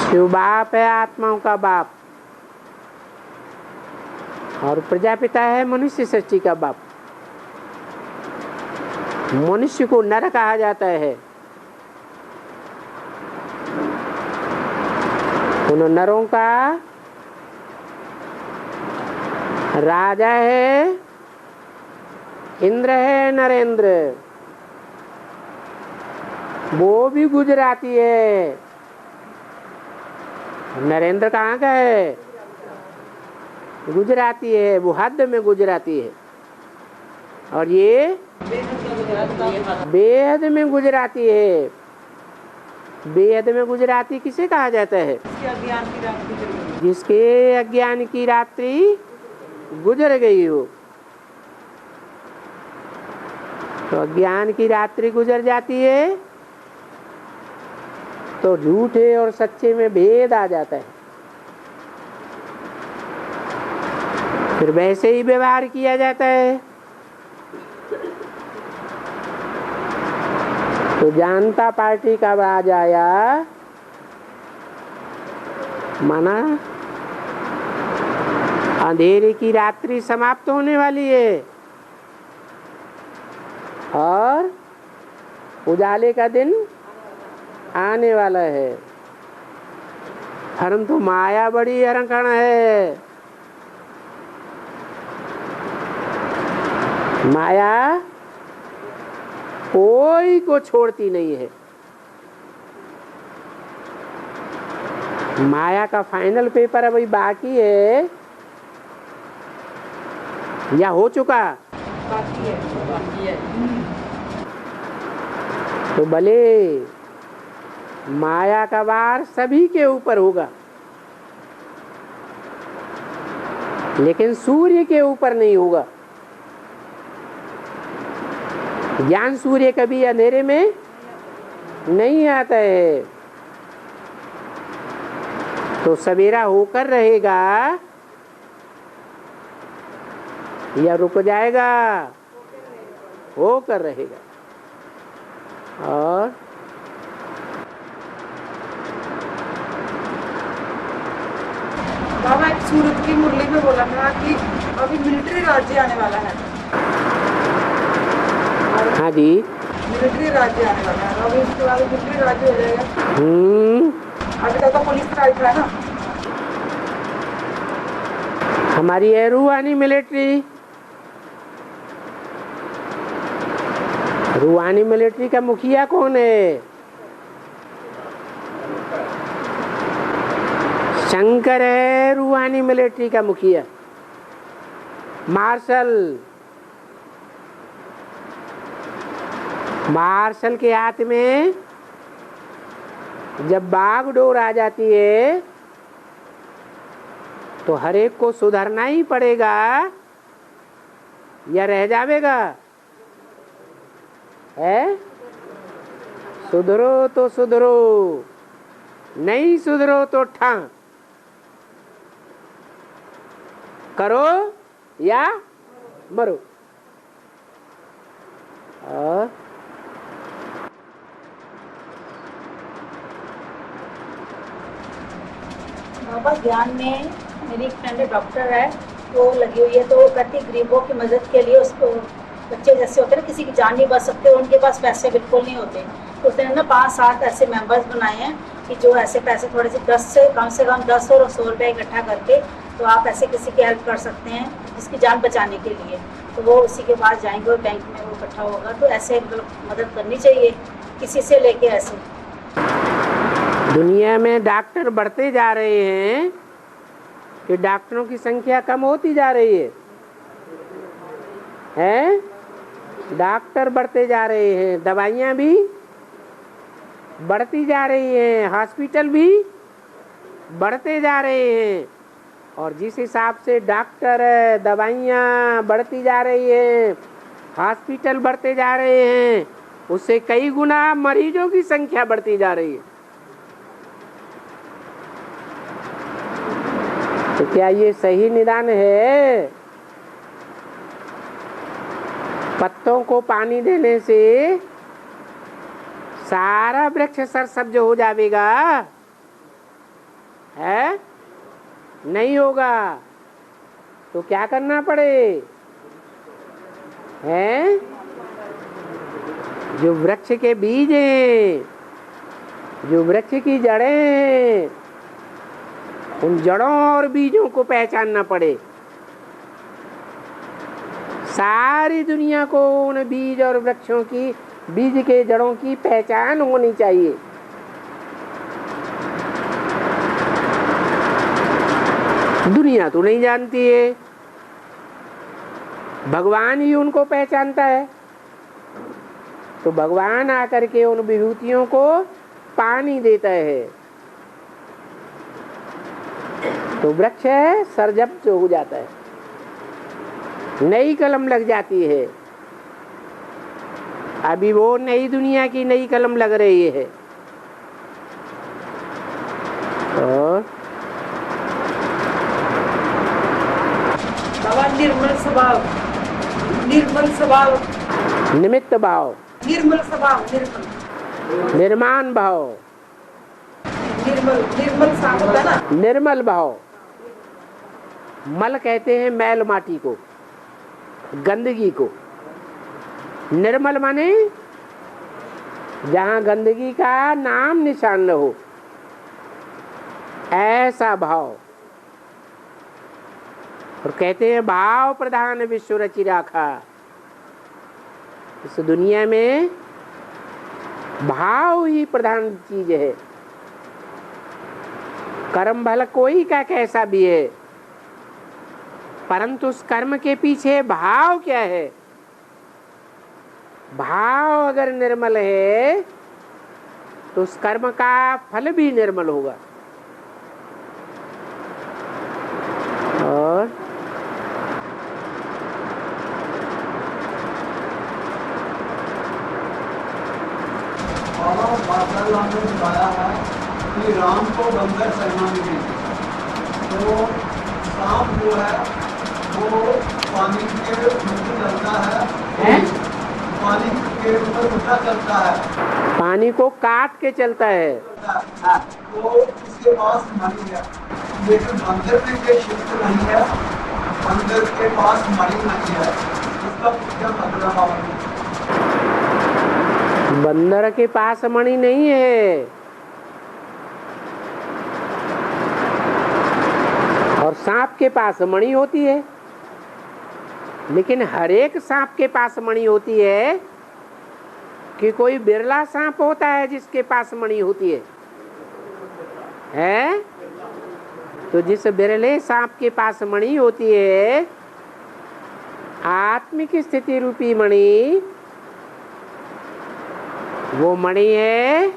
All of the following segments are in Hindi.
शिव बाप है आत्माओं का बाप, और प्रजापिता है मनुष्य सृष्टि का बाप। मनुष्य को नर कहा जाता है। उन नरों का राजा है इंद्र है नरेंद्र, वो भी गुजराती है। नरेंद्र कहाँ का है? गुजराती है, वो हद में गुजराती है। और ये बेहद में गुजराती है। बेहद में गुजराती किसे कहा जाता है? जिसके अज्ञान की रात्रि गुजर गई हो। तो अज्ञान की रात्रि गुजर जाती है तो झूठे और सच्चे में भेद आ जाता है। फिर वैसे ही व्यवहार किया जाता है। तो जनता पार्टी का राज आया, माना अंधेरे की रात्रि समाप्त होने वाली है और उजाले का दिन आने वाला है। परंतु माया बड़ी हरकण है। माया कोई को छोड़ती नहीं है। माया का फाइनल पेपर अभी बाकी है या हो चुका? बाकी है। तो भले माया का वार सभी के ऊपर होगा, लेकिन सूर्य के ऊपर नहीं होगा। ज्ञान सूर्य कभी अंधेरे में नहीं आता है। तो सवेरा होकर रहेगा या रुक जाएगा? होकर रहेगा। और बाबा एक सूरत की मुरली में बोला था कि अभी मिलिट्री राज्य आने वाला है। हाँ जी, मिलिट्री राज्य आने वाला है। अभी इसके बाद मिलिट्री राज्य हो जाएगा। अभी तक तो पुलिस राज था ना। हमारी है रूहानी मिलिट्री। रूहानी मिलिट्री का मुखिया कौन है? शंकर है रूहानी मिलिट्री का मुखिया। मार्शल के हाथ में जब बागडोर आ जाती है तो हर एक को सुधरना ही पड़ेगा या रह जाएगा? है? सुधरो तो सुधरो, नहीं सुधरो तो ठा करो या मरो। बाबा ज्ञान में मेरी एक फ्रेंड डॉक्टर है, वो लगी हुई है। तो वो कहती गरीबों की मदद के लिए, उसको बच्चे जैसे होते हैं ना, किसी की जान नहीं बच सकते, उनके पास पैसे बिल्कुल नहीं होते, तो उसने ना 5-7 ऐसे मेंबर्स बनाए हैं कि जो ऐसे पैसे थोड़े से कम 10 और 100 रुपये इकट्ठा करके तो आप ऐसे किसी की हेल्प कर सकते हैं जिसकी जान बचाने के लिए। तो वो उसी के पास जाएंगे और बैंक में वो इकट्ठा होगा। तो ऐसे मदद करनी चाहिए किसी से लेके। ऐसे दुनिया में डॉक्टर बढ़ते जा रहे हैं कि डॉक्टरों की संख्या कम होती जा रही है? डॉक्टर बढ़ते जा रहे हैं, दवाइयाँ भी बढ़ती जा रही हैं, हॉस्पिटल भी बढ़ते जा रहे हैं। और जिस हिसाब से डॉक्टर दवाइयाँ बढ़ती जा रही हैं, हॉस्पिटल बढ़ते जा रहे हैं, उससे कई गुना मरीजों की संख्या बढ़ती जा रही है। तो क्या ये सही निदान है? पत्तों को पानी देने से सारा वृक्ष सरसब्ज हो जाएगा? है? नहीं होगा। तो क्या करना पड़े? है? जो वृक्ष के बीज हैं, जो वृक्ष की जड़ें हैं, उन जड़ों और बीजों को पहचानना पड़े। सारी दुनिया को उन बीज और वृक्षों की, बीज के जड़ों की पहचान होनी चाहिए। दुनिया तो नहीं जानती है, भगवान ही उनको पहचानता है। तो भगवान आकर के उन विभूतियों को पानी देता है, तो वृक्ष सरजब्ज हो जाता है, नई कलम लग जाती है। अभी वो नई दुनिया की नई कलम लग रही है। और निर्मल स्वभाव, निर्मल स्वभाव, निमित्त भाव, निर्मल स्वभाव, निर्मल, निर्माण भाव, निर्मल, निर्मल साफ होता ना, निर्मल भाव। मल कहते हैं मैल माटी को, गंदगी को। निर्मल माने जहाँ गंदगी का नाम निशान न हो, ऐसा भाव। और कहते हैं भाव प्रधान विश्व रचि राखा। इस दुनिया में भाव ही प्रधान चीज है। कर्म भला कोई का कैसा भी है, परंतु उस कर्म के पीछे भाव क्या है? भाव अगर निर्मल है तो उस कर्म का फल भी निर्मल होगा। और ने बताया है कि राम को बंदर शर्मा मिली, तो सांप जो है वो पानी के नीचे चलता है, पानी के ऊपर उल्टा चलता है, पानी को काट के चलता है। तो इसके पास मणि है, लेकिन बंदर में कोई शिफ्ट नहीं है, बंदर के पास मणि नहीं है। इसका क्या मतलब है? बंदर के पास मणि नहीं है, और सांप के पास मणि होती है। लेकिन हर एक सांप के पास मणि होती है कि कोई बिरला सांप होता है जिसके पास मणि होती है? तो जिस बिरले सांप के पास मणि होती है, आत्मिक स्थिति रूपी मणि, वो मणि है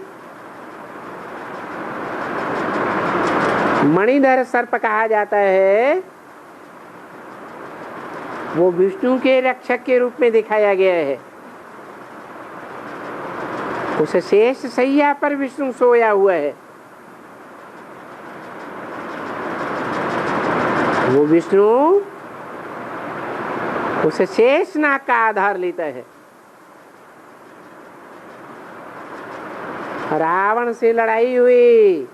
मणिधर सर्प कहा जाता है। वो विष्णु के रक्षक के रूप में दिखाया गया है। उस शेष सैया पर विष्णु सोया हुआ है। वो विष्णु उस शेष नाग का आधार लेता है। रावण से लड़ाई हुई,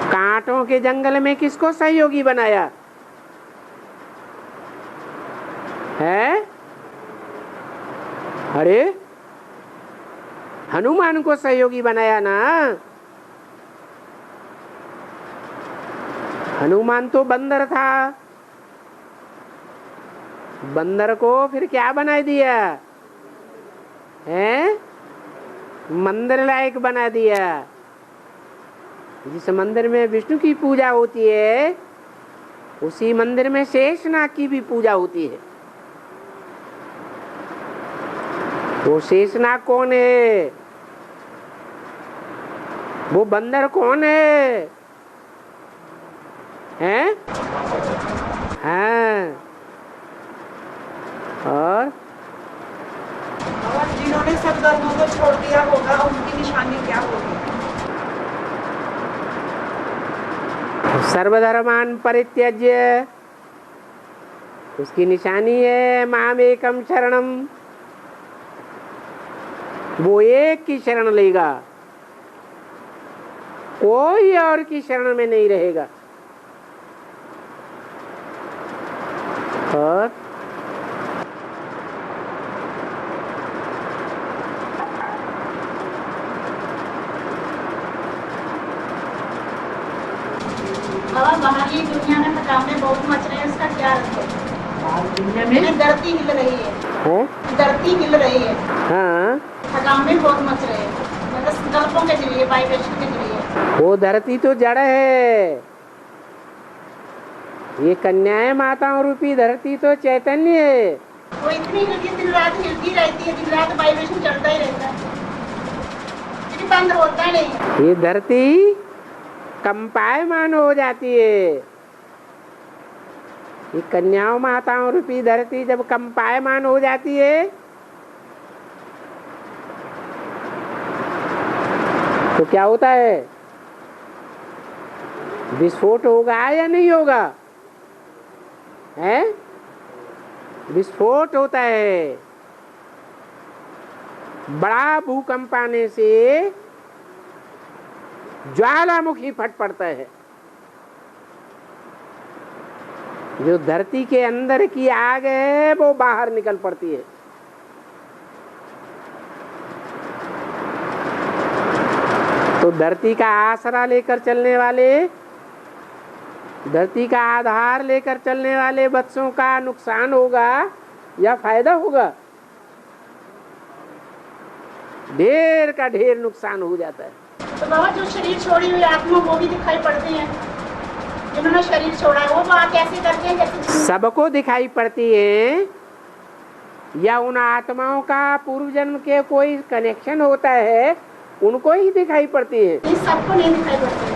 कांटों के जंगल में किसको सहयोगी बनाया है? अरे हनुमान को सहयोगी बनाया ना। हनुमान तो बंदर था, बंदर को फिर क्या बना दिया है? मंदिर लायक बना दिया। जिस मंदिर में विष्णु की पूजा होती है, उसी मंदिर में शेषनाग की भी पूजा होती है। वो शेषनाग कौन है? वो बंदर कौन है? हैं? हाँ। और जिन्होंने सब धर्मों को छोड़ दिया होगा, उनकी निशानी क्या होगी? सर्वधर्मान परित्यज्य, उसकी निशानी है मामेकम शरणम। वो एक की शरण लेगा, कोई और की शरण में नहीं रहेगा। और बाबा बाहरी दुनिया में हकामे बहुत मच रहे हैं, इसका क्या अर्थ है? दुनिया में धरती हिल रही है, धरती हिल रही है, हाँ, हकामे बहुत मच रहे हैं, मतलब गल्पों के जरिए, वाइब्रेशन के जरिए। वो धरती तो जड़ है, ये कन्याएं माताओं रूपी धरती तो चैतन्य है। वो इतनी हिलती है, दिन रात हिलती रहती है, दिन रात वाइब्रेशन चलता ही रहता है, लेकिन बंद होता नहीं। ये धरती कंपायमान हो जाती है। ये कन्याओं माताओं रूपी धरती जब कंपायमान हो जाती है तो क्या होता है? विस्फोट होगा या नहीं होगा? है? विस्फोट होता है। बड़ा भूकंप आने से ज्वालामुखी फट पड़ता है। जो धरती के अंदर की आग है वो बाहर निकल पड़ती है। तो धरती का आसरा लेकर चलने वाले, धरती का आधार लेकर चलने वाले बच्चों का नुकसान होगा या फायदा होगा? ढेर का ढेर नुकसान हो जाता है। तो बाबा जो शरीर छोड़ी हुई आत्मा वो भी दिखाई पड़ती है, जिन्होंने शरीर छोड़ा है वो बात कैसे करते हैं? जैसे सबको दिखाई पड़ती है या उन आत्माओं का पूर्व जन्म के कोई कनेक्शन होता है उनको ही दिखाई पड़ती है? नहीं, सबको नहीं दिखाई पड़ती है।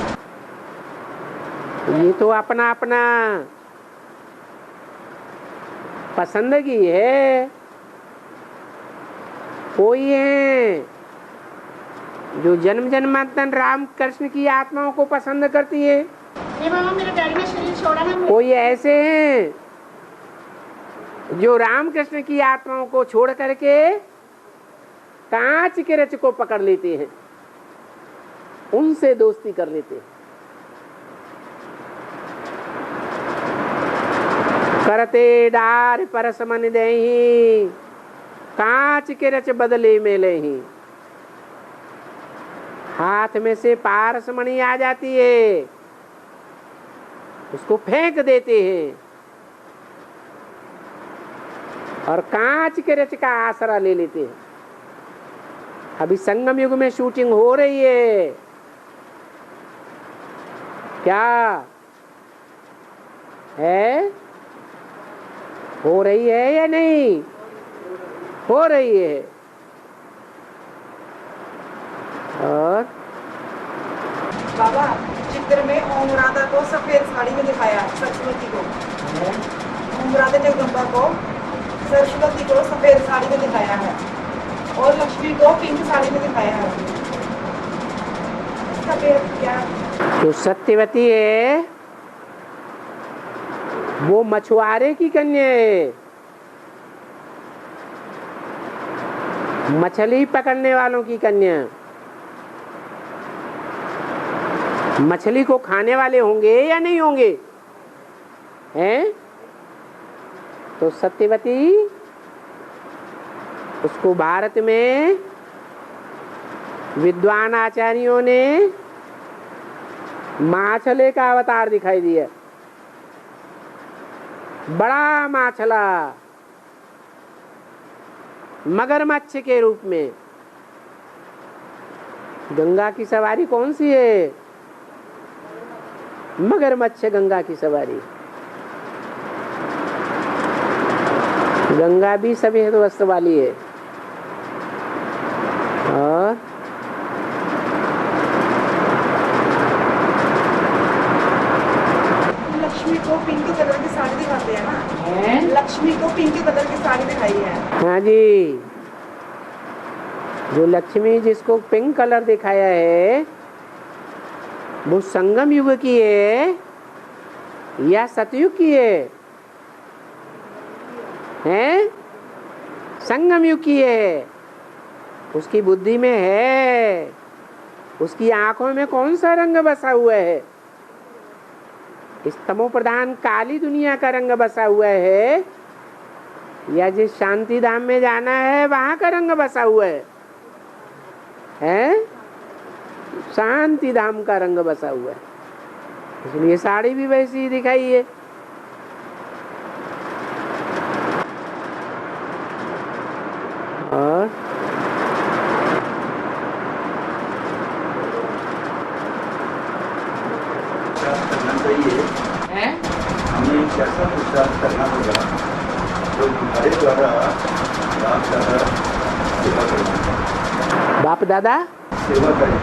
ये तो अपना अपना पसंदगी है। कोई है जो जन्म जन्मांतर राम कृष्ण की आत्माओं को पसंद करती है। नहीं बाबा, मेरे डैडी ने शरीर छोड़ा ना। कोई ऐसे हैं जो राम कृष्ण की आत्माओं को छोड़ करके कांच के रच को पकड़ लेते हैं, उनसे दोस्ती कर लेते हैं। करते डार परस मन देही, कांच के रच बदले में लेही। हाथ में से पारस मणि आ जाती है, उसको फेंक देते हैं और कांच के रच का आसरा ले लेते हैं। अभी संगम युग में शूटिंग हो रही है, क्या है? हो रही है या नहीं हो रही है? और बाबा चित्र में ओम राधा को सफेद साड़ी में दिखाया, सरस्वती को, ओम राधा जगदम्बा को सरस्वती को सफेद साड़ी में दिखाया है और लक्ष्मी को पिंक साड़ी में दिखाया है। इसका भेद क्या? जो सत्यवती है वो मछुआरे की कन्या है, मछली पकड़ने वालों की कन्या। मछली को खाने वाले होंगे या नहीं होंगे? हैं? तो सत्यवती, उसको भारत में विद्वान आचार्यों ने माछले का अवतार दिखाई दिया। बड़ा माछला मगरमच्छ के रूप में। गंगा की सवारी कौन सी है? मगरमच्छ गंगा की सवारी। गंगा भी सफेद वस्त्र वाली है। और लक्ष्मी को पिंक कलर की साड़ी दिखाते हैं ना, लक्ष्मी को पिंक कलर की साड़ी दिखाई है। हाँ जी, जो लक्ष्मी जिसको पिंक कलर दिखाया है वो संगम युग की है या सतयुग की है? हैं? संगम युग की है। उसकी बुद्धि में है उसकी आंखों में कौन सा रंग बसा हुआ है? इस तमो प्रधान काली दुनिया का रंग बसा हुआ है, या जिस शांति धाम में जाना है वहां का रंग बसा हुआ है? हैं? शांति धाम का रंग बसा हुआ है, इसलिए साड़ी भी वैसी ही दिखाई है। और करना चाहिए, हमें एक ऐसा पुरुषार्थ करना होगा जो हमारे द्वारा बाप दादा सेवा करें।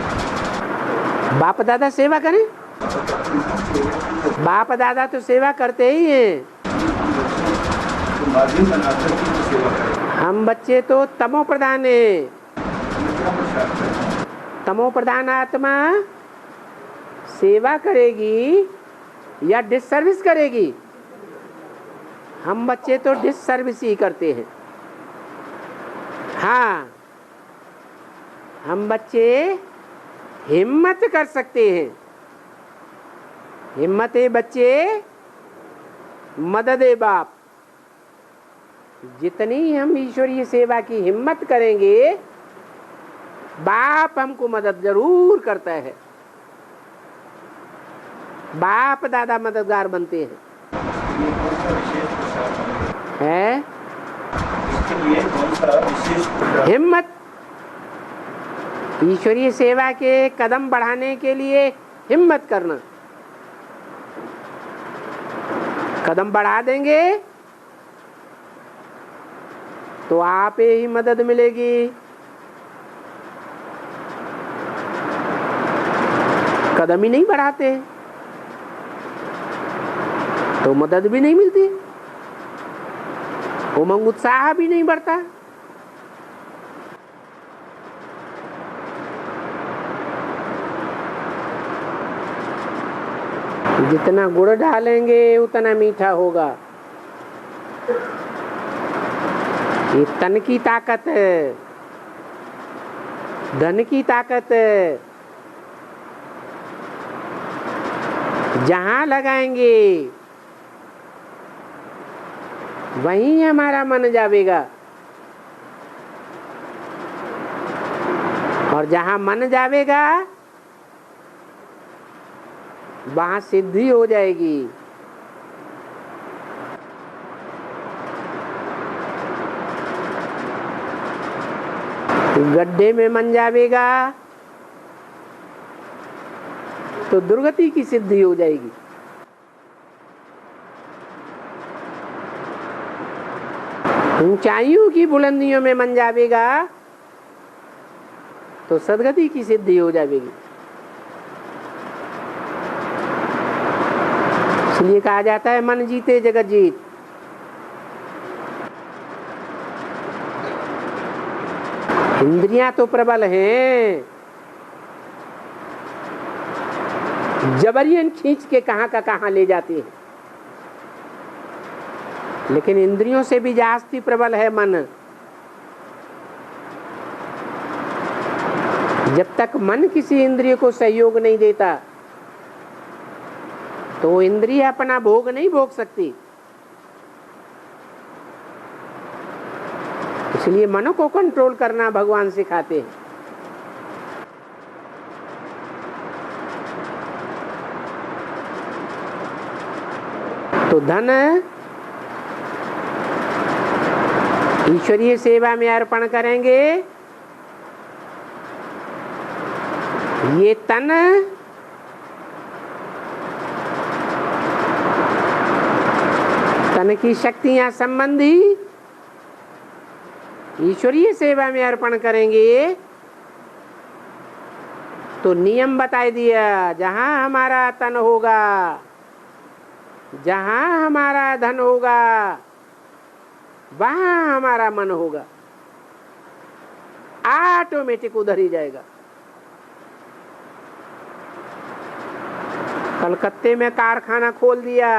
बाप दादा सेवा करें, बाप दादा सेवा करें? बाप दादा तो सेवा करते ही हैं। तो माध्यम बनाकर की सेवा करें। हम बच्चे तो तमो प्रधान है। हमें क्या पुरुषार्थ करना? तमो प्रधान आत्मा सेवा करेगी या डिससर्विस करेगी? हम बच्चे तो डिससर्विस ही करते हैं। हाँ, हम बच्चे हिम्मत कर सकते हैं। हिम्मत है बच्चे, मदद है बाप। जितनी हम ईश्वरीय सेवा की हिम्मत करेंगे, बाप हमको मदद जरूर करता है। बाप दादा मददगार बनते हैं। ये कौन सा विशेष पुरुषार्थ है? इसके लिए कौन सा विशेष पुरुषार्थ? हिम्मत। ईश्वरीय सेवा के कदम बढ़ाने के लिए हिम्मत करना। कदम बढ़ा देंगे तो आप ही मदद मिलेगी। कदम ही नहीं बढ़ाते तो मदद भी नहीं मिलती, उमंग उत्साह भी नहीं बढ़ता। जितना गुड़ डालेंगे उतना मीठा होगा। ये तन की ताकत है, धन की ताकत है। जहां लगाएंगे वहीं हमारा मन जावेगा, और जहां मन जावेगा वहां सिद्धि हो जाएगी। गड्ढे में मन जावेगा तो दुर्गति की सिद्धि हो जाएगी। ऊंचाइयों की बुलंदियों में मन जावेगा तो सदगति की सिद्धि हो जाएगी। इसलिए कहा जाता है मन जीते जगत जीत। इंद्रियां तो प्रबल हैं, जबरियन खींच के कहां का कहां ले जाती है, लेकिन इंद्रियों से भी जास्ती प्रबल है मन। जब तक मन किसी इंद्रिय को सहयोग नहीं देता तो इंद्रिय अपना भोग नहीं भोग सकती। इसलिए मन को कंट्रोल करना भगवान सिखाते हैं। तो धन ईश्वरीय सेवा में अर्पण करेंगे, ये तन की शक्तियां संबंधी ईश्वरीय सेवा में अर्पण करेंगे तो नियम बताई दिया, जहां हमारा तन होगा, जहां हमारा धन होगा, वहां हमारा मन होगा, ऑटोमेटिक उधर ही जाएगा। कलकत्ते में कारखाना खोल दिया,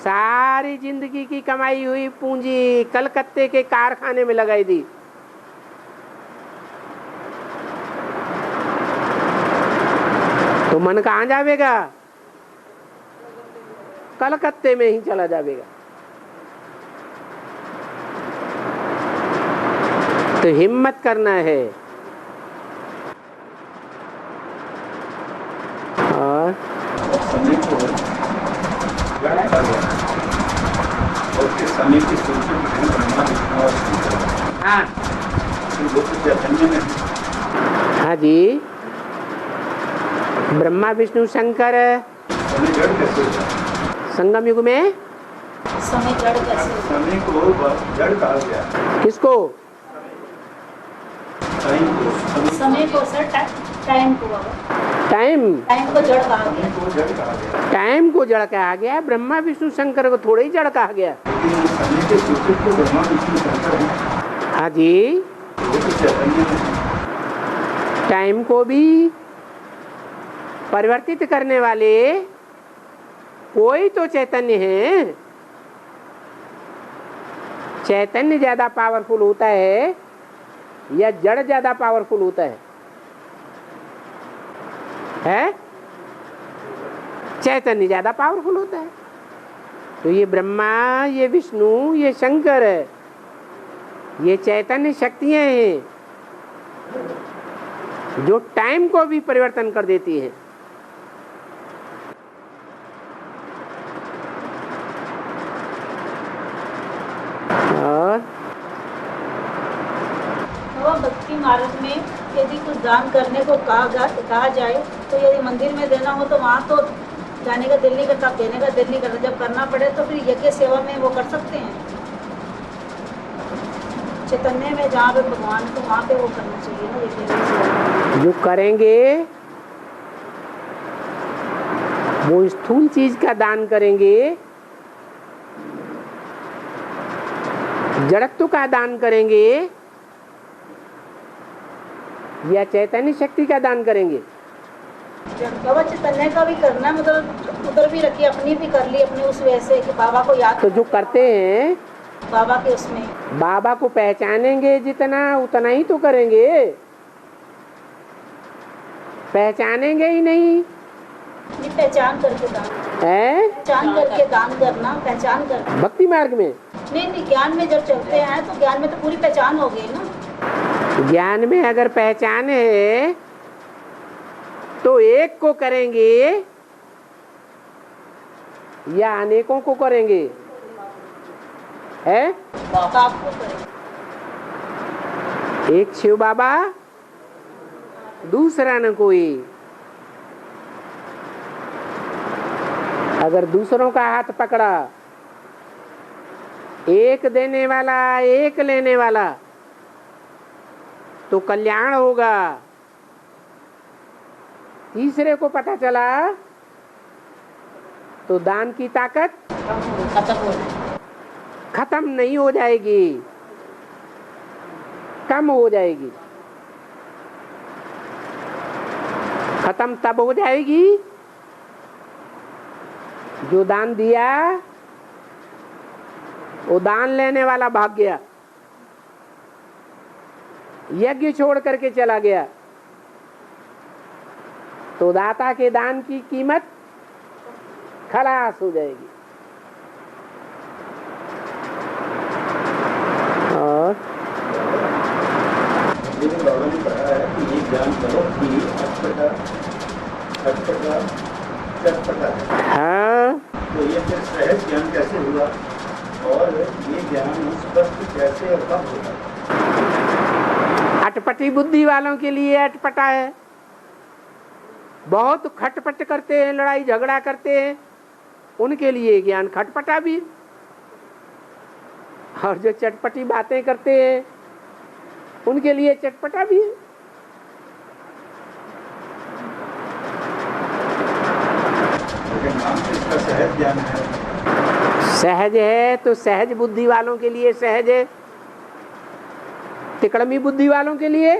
सारी जिंदगी की कमाई हुई पूंजी कलकत्ते के कारखाने में लगाई दी। तो मन कहाँ जावेगा? कलकत्ते में ही चला जावेगा। तो हिम्मत करना है। और समय को जड़ कहा गया और फिर समय की सूची में ब्रह्मा विष्णु और शंकर। हाँ फिर वो तो चैतन्य में हाँ जी, ब्रह्मा विष्णु शंकर समय जड़ कैसे होगा? संगम युग में समय जड़ कैसे होगा? समय को जड़ कहा गया। किसको? समय को सर टाइम को टाइम को जड़ कहा गया। को जड़ कहा गया। टाइम को जड़ कहा गया, ब्रह्मा विष्णु शंकर को थोड़ा ही जड़ कहा गया। लेकिन समय के सूचक को ब्रह्मा विष्णु शंकर है। हाँ जी, वो तो चैतन्य में टाइम को भी परिवर्तित करने वाले कोई तो चैतन्य है। चैतन्य ज्यादा पावरफुल होता है या जड़ ज्यादा पावरफुल होता है? चैतन्य ज्यादा पावरफुल होता है। तो ये ब्रह्मा, ये विष्णु, ये शंकर, ये चैतन्य शक्तियां हैं जो टाइम को भी परिवर्तन कर देती है। और भक्ति मार्ग में यदि कुछ दान करने को कहा जाए तो यदि मंदिर में देना हो तो वहाँ तो जाने का दिल नहीं करता, देने का दिल नहीं करता। जब करना पड़े तो फिर यज्ञ सेवा में वो कर सकते हैं। चैतन्य में जहाँ पे भगवान को वहाँ पे वो करना चाहिए ना यज्ञ सेवा। जो करेंगे वो स्थूल चीज का दान करेंगे, जड़त्व का दान करेंगे या चैतन्य शक्ति का दान करेंगे? चैतन्य का भी करना, मतलब उधर भी रखी, अपनी भी कर ली अपने उस वैसे कि बाबा को याद। तो जो करते हैं बाबा के उसमें बाबा को पहचानेंगे जितना उतना ही तो करेंगे। पहचानेंगे ही नहीं, पहचान करके दान है पहचान करके दान करना, पहचान कर भक्ति मार्ग में। नहीं, ज्ञान में जब चलते हैं तो ज्ञान में तो पूरी पहचान हो गई ना। ज्ञान में अगर पहचान है तो एक को करेंगे या अनेकों को करेंगे? है आपको करें। एक शिव बाबा, दूसरा न कोई। अगर दूसरों का हाथ पकड़ा, एक देने वाला एक लेने वाला, तो कल्याण होगा। तीसरे को पता चला तो दान की ताकत खत्म नहीं हो जाएगी, कम हो जाएगी। खत्म तब हो जाएगी जो दान दिया वो दान लेने वाला भाग गया, यज्ञ छोड़ करके चला गया, तो दाता के दान की कीमत खलास हो जाएगी। और लेकिन बाबा ने कहा है कि ये ज्ञान करो कि अटपटा चटपटा है। हाँ, तो ये फिर सहज ज्ञान कैसे हुआ और ये ज्ञान स्पष्ट कैसे और कब होगा? अटपटी बुद्धि वालों के लिए अटपटा है। बहुत खटपट करते हैं, लड़ाई झगड़ा करते हैं, उनके लिए ज्ञान खटपटा भी। और जो चटपटी बातें करते हैं उनके लिए चटपटा भी है। लेकिन नाम तो इसका सहज ज्ञान है। सहज है तो सहज बुद्धि वालों के लिए सहज है, तिकड़मी बुद्धि वालों के लिए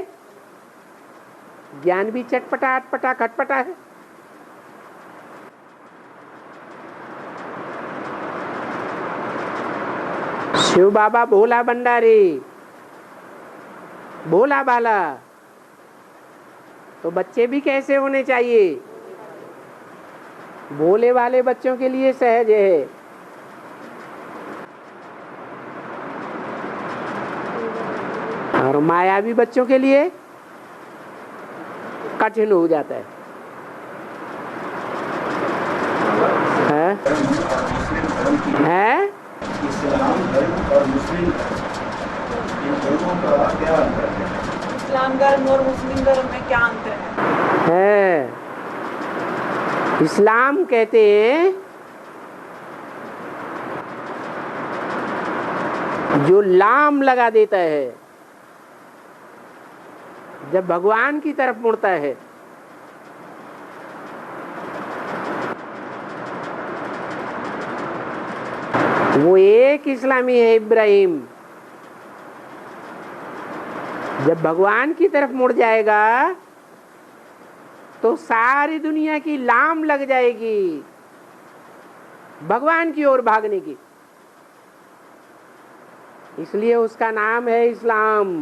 ज्ञान भी चटपटा अटपटा खटपटा है। शिव बाबा भोला भंडारी, भोला भाला, तो बच्चे भी कैसे होने चाहिए? भोले वाले बच्चों के लिए सहज है, और मायावी बच्चों के लिए कठिन हो जाता है। है? इस्लाम धर्म और मुस्लिम धर्म, इन दोनों का क्या अंतर है? इस्लाम धर्म और मुस्लिम धर्म में क्या अंतर है? इस्लाम कहते हैं जो लाम लगा देता है, जब भगवान की तरफ मुड़ता है। वो एक इस्लामी है इब्राहिम। जब भगवान की तरफ मुड़ जाएगा तो सारी दुनिया की लाम लग जाएगी भगवान की ओर भागने की, इसलिए उसका नाम है इस्लाम।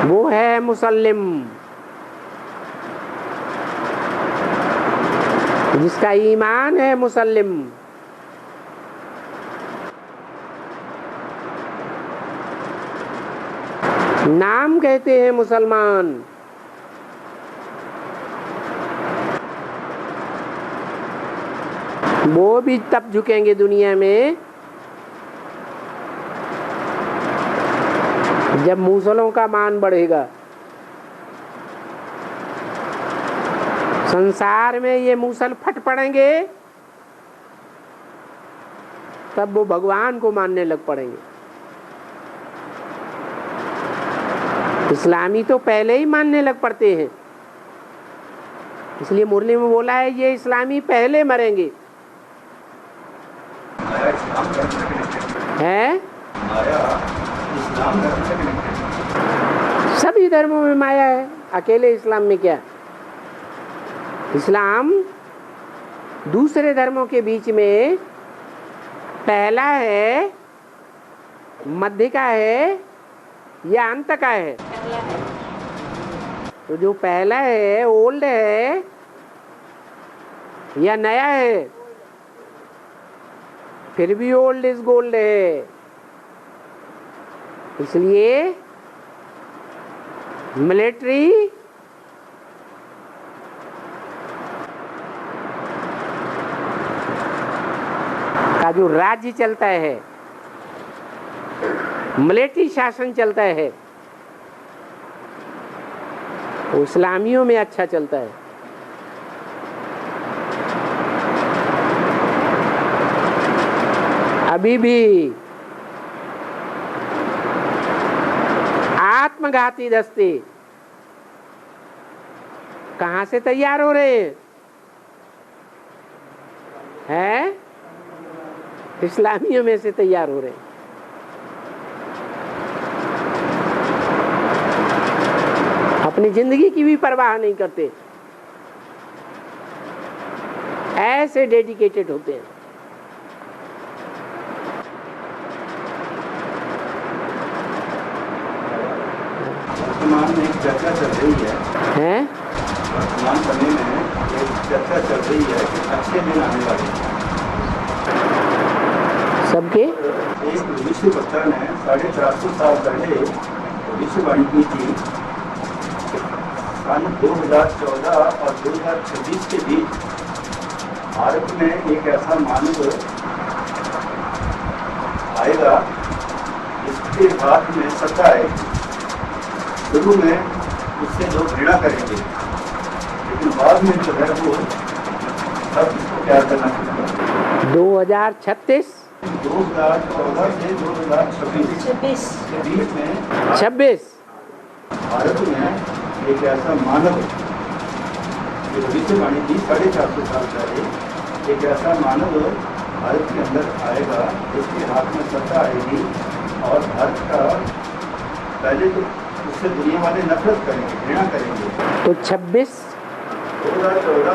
वो है मुसल्लिम, जिसका ईमान है मुसल्लिम। नाम कहते हैं मुसलमान। वो भी तब झुकेंगे दुनिया में जब मूसलों का मान बढ़ेगा। संसार में ये मूसल फट पड़ेंगे तब वो भगवान को मानने लग पड़ेंगे। इस्लामी तो पहले ही मानने लग पड़ते हैं, इसलिए मुरली में बोला है ये इस्लामी पहले मरेंगे। है? सभी धर्मों में माया है, अकेले इस्लाम में क्या? इस्लाम दूसरे धर्मों के बीच में पहला है, मध्य का है या अंत का है? तो जो पहला है ओल्ड है या नया है? फिर भी ओल्ड इज गोल्ड है। इसलिए मिलिट्री का जो राज्य चलता है, मिलिट्री शासन चलता है, वो इस्लामियों में अच्छा चलता है। अभी भी आत्मघाती दस्ते कहां से तैयार हो रहे हैं? इस्लामियों में से तैयार हो रहे हैं। अपनी जिंदगी की भी परवाह नहीं करते, ऐसे डेडिकेटेड होते हैं। वर्तमान में एक चर्चा चल रही है, वर्तमान समय में एक चर्चा चल रही है कि अच्छे दिन आने वाले हैं। सबके एक विश्ववक्ता ने 450 साल पहले भविष्यवाणी की थी। सन 2014 और 2026 के बीच भारत में एक ऐसा मानव आएगा जिसके हाथ में सत्ता आएगी। शुरू में उससे लोग घृणा करेंगे, लेकिन बाद में जो है वो सब इसको प्यार करना शुरू करेंगे। 2036 2014 से 2026 के बीच में 26 भारत में एक ऐसा मानव जो भविष्यवाणी थी 450 साल पहले, एक ऐसा मानव भारत के अंदर आएगा जिसके हाथ में सत्ता आएगी और भारत का पहले तो उससे दुनिया वाले नफरत करेंगे, घृणा करेंगे। तो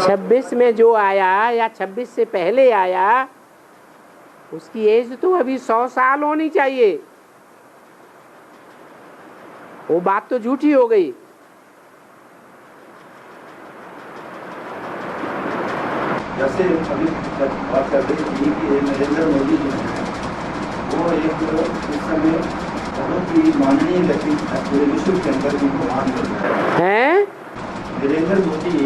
26 में जो आया या 26 से पहले आया उसकी एज तो अभी 100 साल होनी चाहिए। वो बात तो झूठी हो गई। जैसे अभी बात कर रही थी कि नरेंद्र मोदी जो है वो एक इस समय बहुत ही माननीय व्यक्ति है, पूरे विश्व के अंदर उनको मान मिल रहा है। नरेंद्र मोदी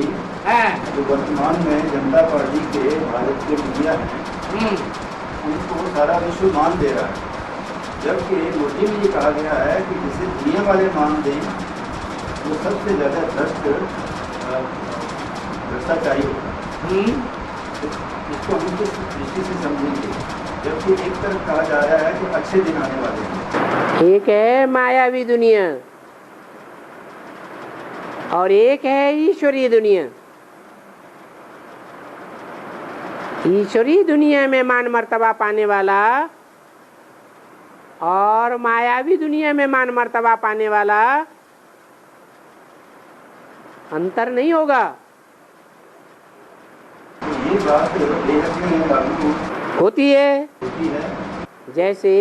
जो वर्तमान में जनता पार्टी के भारत के मुखिया हैं, उनको सारा विश्व मान दे रहा है। जबकि मोदी में ये कहा गया है कि जिसे दुनिया वाले मान दें वो सबसे ज़्यादा भ्रष्टाचारी होगा। इसको हम किस दृष्टि से समझेंगे? जबकि एक तरफ कहा जा रहा है कि अच्छे दिन आने वाले हैं। एक है मायावी दुनिया और एक है ईश्वरीय दुनिया। ईश्वरीय दुनिया में मान मर्तबा पाने वाला और मायावी दुनिया में मान मर्तबा पाने वाला अंतर नहीं होगा। तो ये बात बेहद में लागू होती है जैसे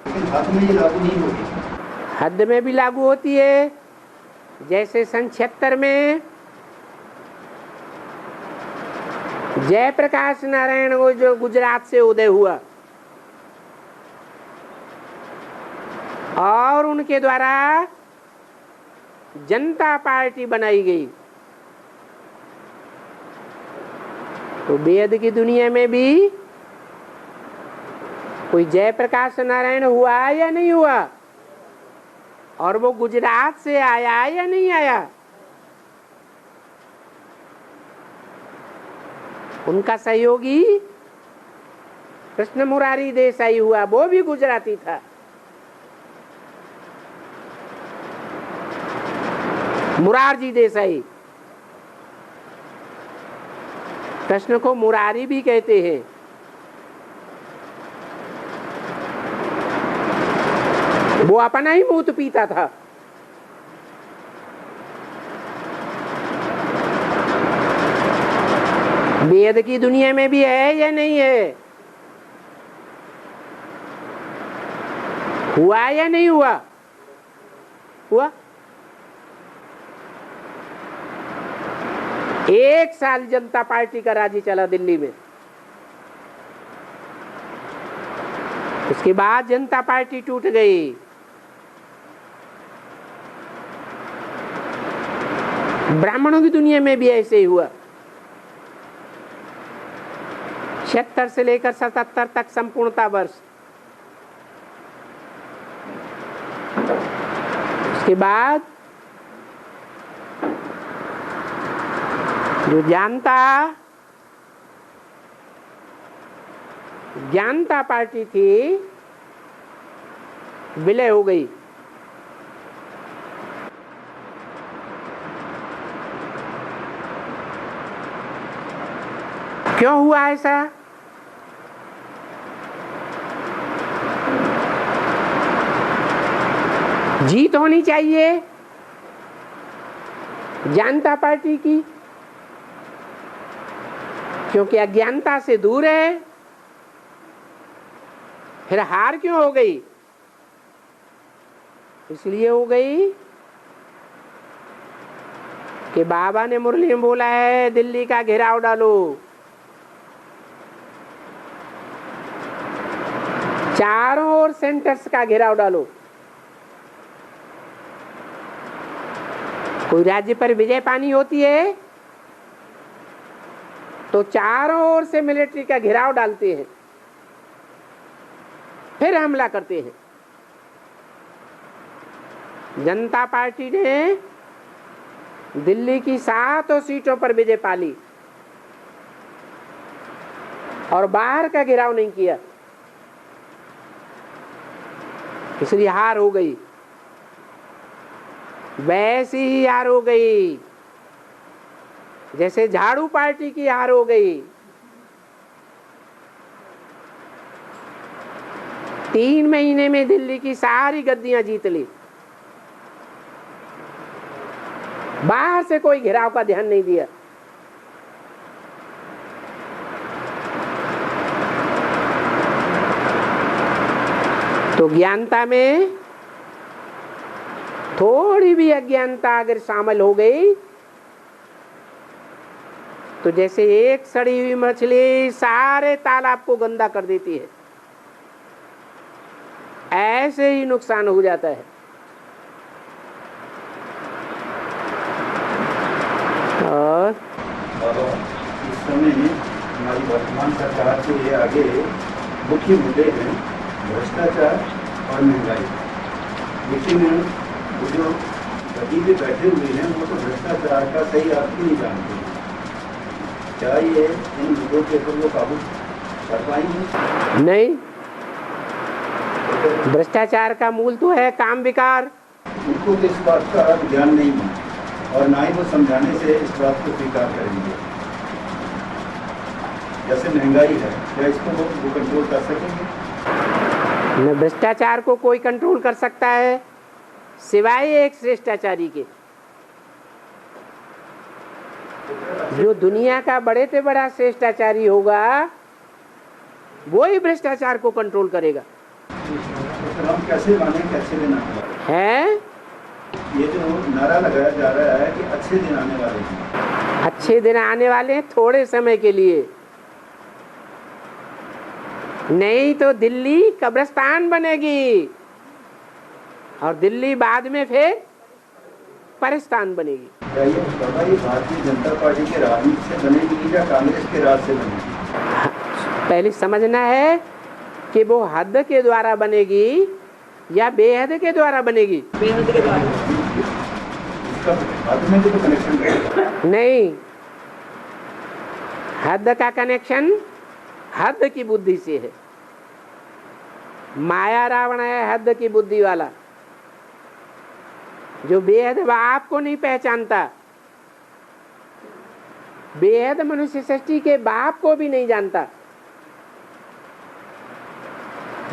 लेकिन हद में ये लागू नहीं होगी। हद में भी लागू होती है, जैसे सन 76 में जयप्रकाश नारायण को जो गुजरात से उदय हुआ और उनके द्वारा जनता पार्टी बनाई गई, तो वेद की दुनिया में भी कोई जयप्रकाश नारायण हुआ या नहीं हुआ, और वो गुजरात से आया या नहीं आया। उनका सहयोगी कृष्ण मुरारी देसाई हुआ, वो भी गुजराती था। मुरारजी देसाई, कृष्ण को मुरारी भी कहते हैं। वो अपना ही मूत पीता था। वेद की दुनिया में भी है या नहीं है? हुआ या नहीं हुआ? हुआ। 1 साल जनता पार्टी का राज चला दिल्ली में। उसके बाद जनता पार्टी टूट गई। ब्राह्मणों की दुनिया में भी ऐसे ही हुआ। 76 से लेकर 77 तक संपूर्णता वर्ष। उसके बाद जो जानता पार्टी थी, विलय हो गई। क्यों हुआ ऐसा? जीत होनी चाहिए जनता पार्टी की, क्योंकि अज्ञानता से दूर है। फिर हार क्यों हो गई? इसलिए हो गई कि बाबा ने मुरली में बोला है दिल्ली का घेराव डालो, चारों ओर सेंटर्स का घेराव डालो। कोई राज्य पर विजय पानी होती है तो चारों ओर से मिलिट्री का घेराव डालते हैं, फिर हमला करते हैं। जनता पार्टी ने दिल्ली की 7 सीटों पर विजय पाली और बाहर का घेराव नहीं किया, इसलिए हार हो गई। वैसी ही हार हो गई जैसे झाड़ू पार्टी की हार हो गई। 3 महीने में दिल्ली की सारी गद्दियां जीत ली, बाहर से कोई घेराव का ध्यान नहीं दिया। तो ज्ञानता में थोड़ी भी अज्ञानता अगर शामिल हो गई तो जैसे एक सड़ी हुई मछली सारे तालाब को गंदा कर देती है, ऐसे ही नुकसान हो जाता है। और इस समय हमारी वर्तमान सरकार के लिए आगे मुख्य मुद्दे हैं भ्रष्टाचार और महंगाई। लेकिन वो जो गदी पे बैठे हुए हैं वो तो भ्रष्टाचार का सही अर्थ ही नहीं जानते। क्या ये इन मुद्दों के ऊपर वो काबू कर पाएंगे? नहीं, भ्रष्टाचार का मूल तो है काम विकार। उनको तो इस बात का ज्ञान नहीं है और ना ही वो समझाने से इस बात को स्वीकार करेंगे। जैसे महंगाई है, क्या इसको वो कंट्रोल कर सकेंगे? न भ्रष्टाचार को कोई कंट्रोल कर सकता है सिवाय एक श्रेष्ठाचारी के। जो दुनिया का बड़े से बड़ा श्रेष्ठाचारी होगा वो ही भ्रष्टाचार को कंट्रोल करेगा। तो हम कैसे माने कि अच्छे दिन आने वाले है? ये जो नारा लगाया जा रहा है कि अच्छे दिन आने वाले हैं, अच्छे दिन आने वाले हैं थोड़े समय के लिए, नहीं तो दिल्ली कब्रिस्तान बनेगी और दिल्ली बाद में फिर परिस्तान बनेगी। क्या ये बाबा ये भारतीय जनता पार्टी के राजनीति से बनेगी या कांग्रेस के राज से बनेगी? पहले समझना है कि वो हद के द्वारा बनेगी या बेहद के द्वारा बनेगी। बेहद के द्वारा। इसका हद में भी तो कनेक्शन रहेगा। नहीं, हद का कनेक्शन हद की बुद्धि से है। माया रावण है हद की बुद्धि वाला, जो बेहद बाप को नहीं पहचानता, बेहद मनुष्य सृष्टि के बाप को भी नहीं जानता।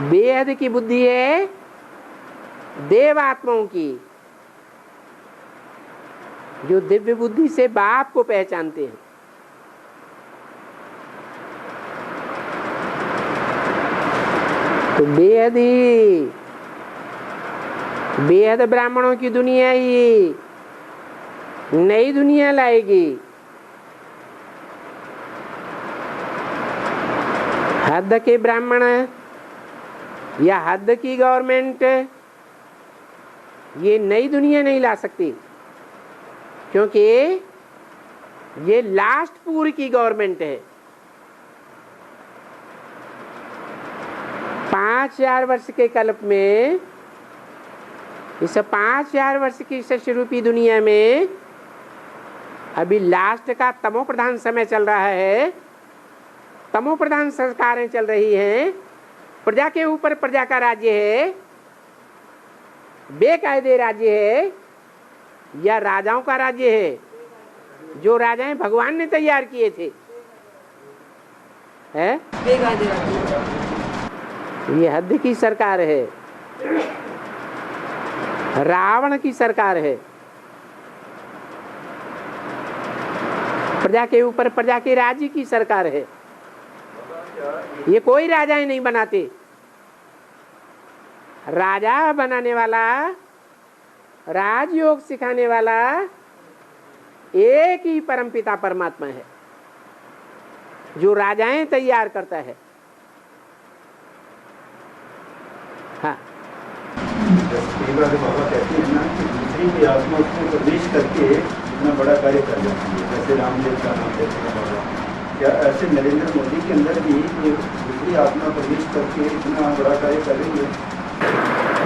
बेहद की बुद्धि है देव आत्माओं की, जो दिव्य बुद्धि से बाप को पहचानते हैं। तो बेहद ब्राह्मणों की दुनिया ही नई दुनिया लाएगी। हद के ब्राह्मण या हद की गवर्नमेंट ये नई दुनिया नहीं ला सकती, क्योंकि ये लास्ट पूरी की गवर्नमेंट है। 5000 वर्ष के कल्प में, इस 5000 वर्ष की सृष्टि रूपी दुनिया में अभी लास्ट का तमो प्रधान समय चल रहा है। तमो प्रधान सरकारें चल रही हैं, प्रजा के ऊपर प्रजा का राज्य है, बेकायदे राज्य है या राजाओं का राज्य है, जो राजाएं भगवान ने तैयार किए थे। है बेकायदे राज्य। ये हद की सरकार है, रावण की सरकार है। प्रजा के ऊपर प्रजा के राज्य की सरकार है। ये कोई राजाएं नहीं बनाते। राजा बनाने वाला, राजयोग सिखाने वाला एक ही परमपिता परमात्मा है, जो राजाएं तैयार करता है। हाँ, कई बार बाबा कहते हैं ना कि दूसरी की आत्मा उसको प्रवेश करके इतना बड़ा कार्य कर जाती है, जैसे रामदेव का नाम देते हैं बाबा। क्या ऐसे नरेंद्र मोदी के अंदर भी ये दूसरी आत्मा प्रवेश करके इतना बड़ा कार्य कर रही है?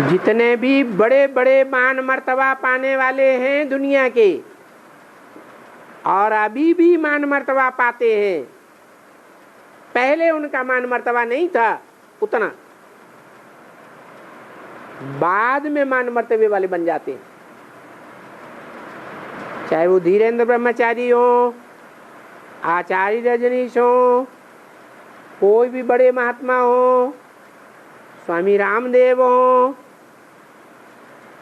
जितने भी बड़े बड़े मान मर्तबा पाने वाले हैं दुनिया के, और अभी भी मान मर्तबा पाते हैं, पहले उनका मान मर्तबा नहीं था उतना, बाद में मान मर्तबे वाले बन जाते हैं। चाहे वो धीरेन्द्र ब्रह्मचारी हो, आचार्य रजनीश हो, कोई भी बड़े महात्मा हो, स्वामी रामदेव हो,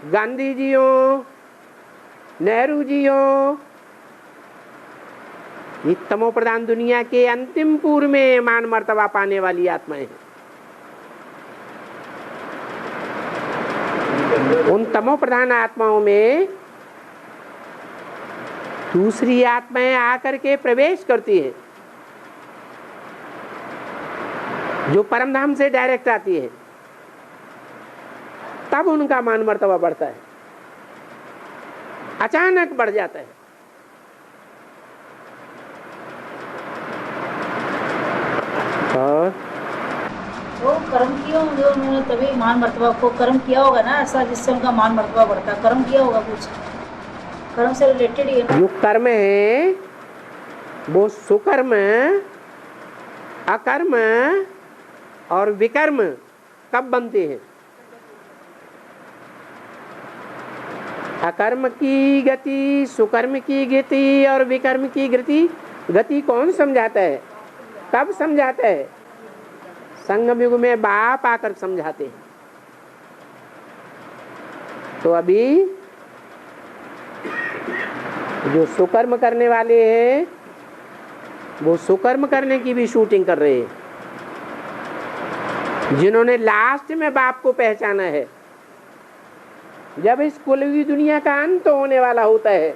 गांधी जी हो, नेहरू जी हो, ये तमो प्रधान दुनिया के अंतिम पूर्व में मान मर्तबा पाने वाली आत्माएं हैं। उन तमो प्रधान आत्माओं में दूसरी आत्माएं आकर के प्रवेश करती है, जो परमधाम से डायरेक्ट आती है, तब उनका मान मर्तबा बढ़ता है, अचानक बढ़ जाता है। और वो कर्म किया होंगे उन्होंने, तभी मान मर्तबा को कर्म किया होगा ना ऐसा, जिससे उनका मान मर्तबा बढ़ता है। कर्म किया होगा कुछ, कर्म से रिलेटेड ही है ना। जो कर्म है वो सुकर्म, अकर्म और विकर्म कब बनते हैं? अकर्म की गति, सुकर्म की गति और विकर्म की गति कौन समझाता है? कब समझाता है? संगम युग में बाप आकर समझाते हैं। तो अभी जो सुकर्म करने वाले हैं वो सुकर्म करने की भी शूटिंग कर रहे हैं, जिन्होंने लास्ट में बाप को पहचाना है। जब इस कुलवी दुनिया का अंत होने वाला होता है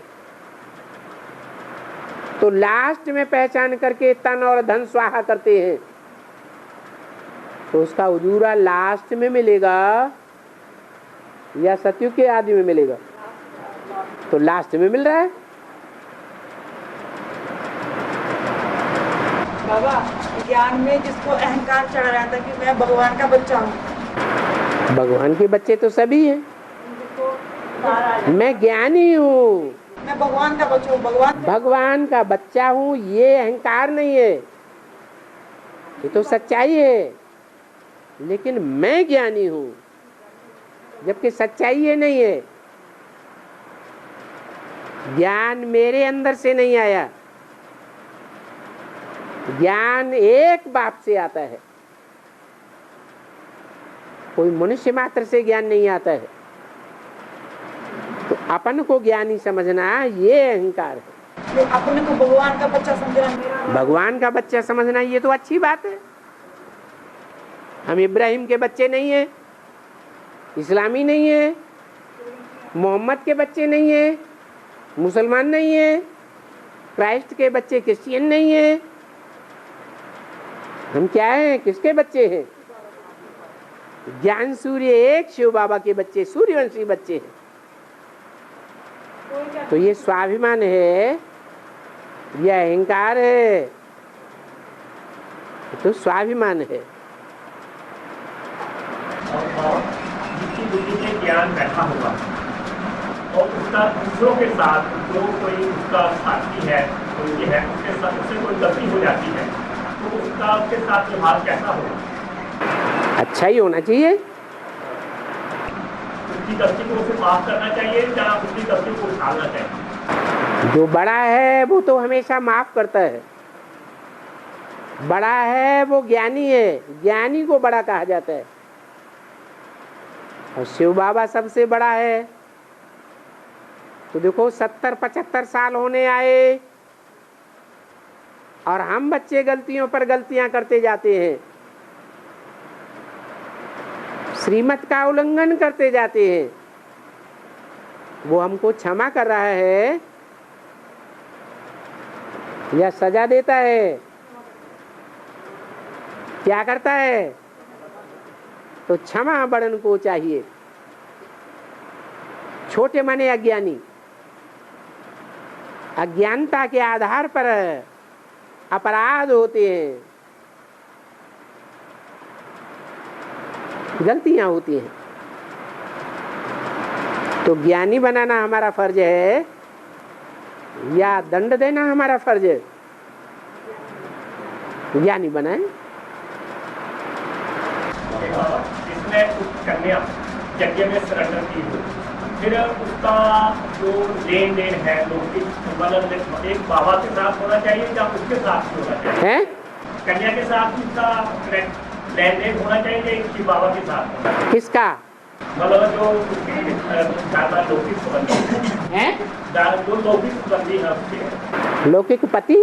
तो लास्ट में पहचान करके तन और धन स्वाहा करते हैं, तो उसका उजूरा लास्ट में मिलेगा या सतयुग के आदि में मिलेगा? तो लास्ट में मिल रहा है। बाबा ज्ञान में जिसको अहंकार चढ़ा रहता है कि मैं भगवान का बच्चा हूँ। भगवान के बच्चे तो सभी हैं। मैं ज्ञानी हूँ, मैं भगवान का बच्चा हूँ, भगवान का बच्चा हूँ, ये अहंकार नहीं है, ये तो सच्चाई है। लेकिन मैं ज्ञानी हूँ, जबकि सच्चाई ये नहीं है। ज्ञान मेरे अंदर से नहीं आया, ज्ञान एक बाप से आता है। कोई मनुष्य मात्र से ज्ञान नहीं आता है। तो अपन को ज्ञानी समझना ये अहंकार है। अपने को भगवान का बच्चा समझना, भगवान का बच्चा समझना ये तो अच्छी बात है। हम इब्राहिम के बच्चे नहीं है, इस्लामी नहीं है, मोहम्मद के बच्चे नहीं है, मुसलमान नहीं है, क्राइस्ट के बच्चे क्रिश्चियन नहीं है। हम क्या हैं? किसके बच्चे हैं? ज्ञान सूर्य एक शिव बाबा के बच्चे, सूर्यवंशी बच्चे हैं। तो ये स्वाभिमान है, ये अहंकार है, तो स्वाभिमान है। जिसकी बुद्धि में ज्ञान बैठा होगा और उसका दूसरों के साथ जो कोई उसका साथी है, कोई ये है, उसके साथ उससे कोई गलती हो जाती है, तो उसका उसके साथ व्यवहार कैसा होगा? अच्छा ही होना चाहिए। उसकी गलती को उसे माफ करना चाहिए या उसकी गलती को उछालना चाहिए? जो बड़ा है वो तो हमेशा माफ करता है। बड़ा है वो ज्ञानी है, ज्ञानी को बड़ा कहा जाता है। और शिव बाबा सबसे बड़ा है। तो देखो 70-75 साल होने आए और हम बच्चे गलतियों पर गलतियां करते जाते हैं, श्रीमत का उल्लंघन करते जाते हैं। वो हमको क्षमा कर रहा है या सजा देता है? क्या करता है? तो क्षमा बड़न को चाहिए। छोटे माने अज्ञानी, अज्ञानता के आधार पर अपराध होते हैं, गलतियां होती हैं। तो ज्ञानी बनाना हमारा फर्ज है या दंड देना हमारा फर्ज है? ज्ञानी बनाए। इसमें कन्या यज्ञ में सरेंडर की हो, फिर उसका जो लेन देन है मतलब एक बाबा के साथ होना चाहिए या उसके साथ होना चाहिए? है कन्या के साथ उसका लेन देन होना चाहिए एक शिव बाबा के साथ? किसका? मतलब जो ज्यादा लौकिक संबंधी है, जो लौकिक संबंधी है उसके लौकिक पति,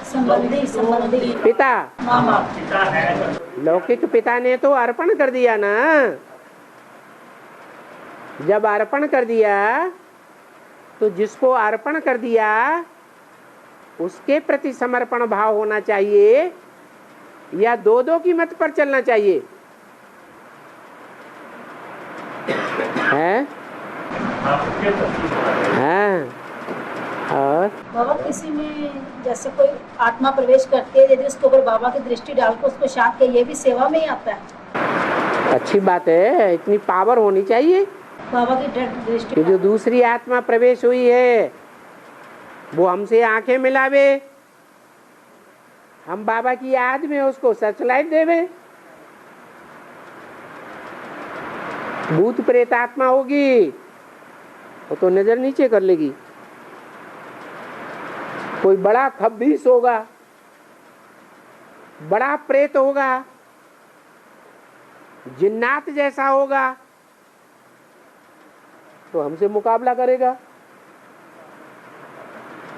संबंधी पिता, मामा। पिता है। लौकिक पिता ने तो अर्पण कर दिया ना। जब अर्पण कर दिया तो जिसको अर्पण कर दिया उसके प्रति समर्पण भाव होना चाहिए या दो दो की मत पर चलना चाहिए? है हाँ। और बाबा किसी में जैसे कोई आत्मा प्रवेश करती है, यदि उसके ऊपर बाबा की दृष्टि डालकर उसको शांत किया, ये भी सेवा में ही आता है। अच्छी बात है, इतनी पावर होनी चाहिए बाबा की दृष्टि कि जो दूसरी आत्मा प्रवेश हुई है वो हमसे आंखें मिलावे, हम बाबा की याद में उसको सर्चलाइट देवे। भूत प्रेत आत्मा होगी वो तो नजर नीचे कर लेगी। कोई बड़ा खब्बीस होगा, बड़ा प्रेत होगा, जिन्नात जैसा होगा तो हमसे मुकाबला करेगा,